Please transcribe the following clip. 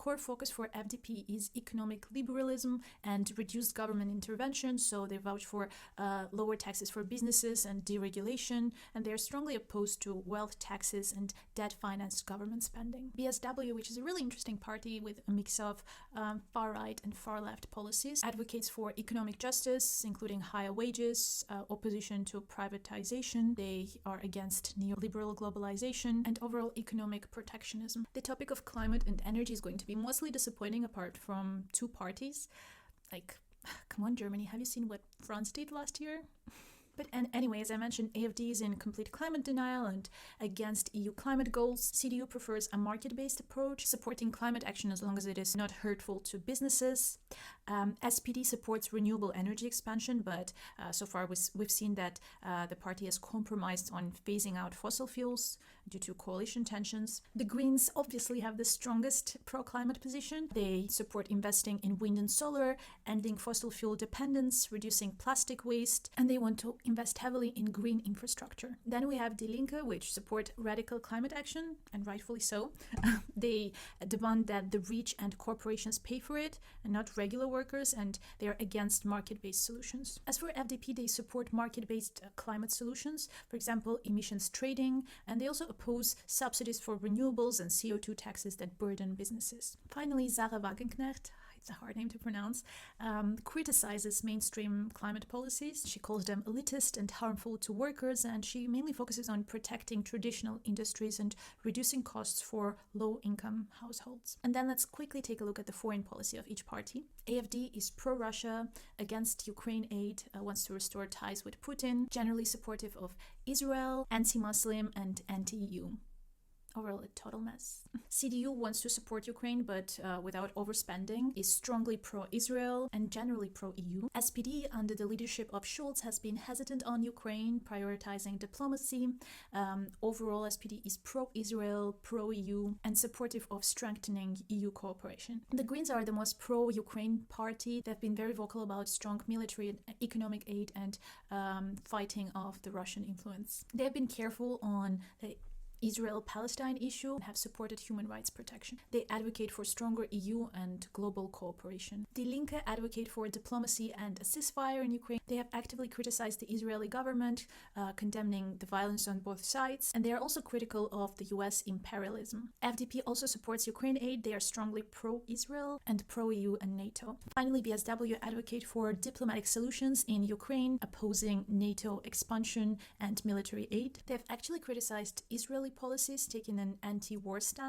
core focus for FDP is economic liberalism and reduced government intervention, so they vouch for lower taxes for businesses and deregulation, and they are strongly opposed to wealth taxes and debt-financed government spending. BSW, which is a really interesting party with a mix of far-right and far-left policies, advocates for economic justice, including higher wages, opposition to privatization. They are against neoliberal globalization and overall economic protectionism. The topic of climate and energy is going to be mostly disappointing apart from two parties. Like, come on, Germany, have you seen what France did last year? But anyway, as I mentioned, AfD is in complete climate denial and against EU climate goals. CDU prefers a market-based approach, supporting climate action as long as it is not hurtful to businesses. SPD supports renewable energy expansion, but so far we've seen that the party has compromised on phasing out fossil fuels due to coalition tensions. The Greens obviously have the strongest pro-climate position. They support investing in wind and solar, ending fossil fuel dependence, reducing plastic waste, and they want to invest heavily in green infrastructure. Then we have Die Linke, which support radical climate action, and rightfully so. They demand that the rich and corporations pay for it, and not regular workers, and they are against market-based solutions. As for FDP, they support market-based climate solutions, for example, emissions trading, and they also oppose subsidies for renewables and CO2 taxes that burden businesses. Finally, Sarah Wagenknecht, it's a hard name to pronounce, criticizes mainstream climate policies. She calls them elitist and harmful to workers, and she mainly focuses on protecting traditional industries and reducing costs for low-income households. And then let's quickly take a look at the foreign policy of each party. AfD is pro-Russia, against Ukraine aid, wants to restore ties with Putin, generally supportive of Israel, anti-Muslim, and anti-EU. Overall, a total mess. CDU wants to support Ukraine, but without overspending, is strongly pro-Israel and generally pro-EU. SPD, under the leadership of Scholz, has been hesitant on Ukraine, prioritizing diplomacy. Overall, SPD is pro-Israel, pro-EU, and supportive of strengthening EU cooperation. The Greens are the most pro-Ukraine party. They've been very vocal about strong military and economic aid and fighting of the Russian influence. They have been careful on the Israel-Palestine issue and have supported human rights protection. They advocate for stronger EU and global cooperation. Die Linke advocate for diplomacy and a ceasefire in Ukraine. They have actively criticized the Israeli government, condemning the violence on both sides, and they are also critical of the US imperialism. FDP also supports Ukraine aid. They are strongly pro-Israel and pro-EU and NATO. Finally, BSW advocate for diplomatic solutions in Ukraine, opposing NATO expansion and military aid. They have actually criticized Israeli policies, taking an anti-war stance.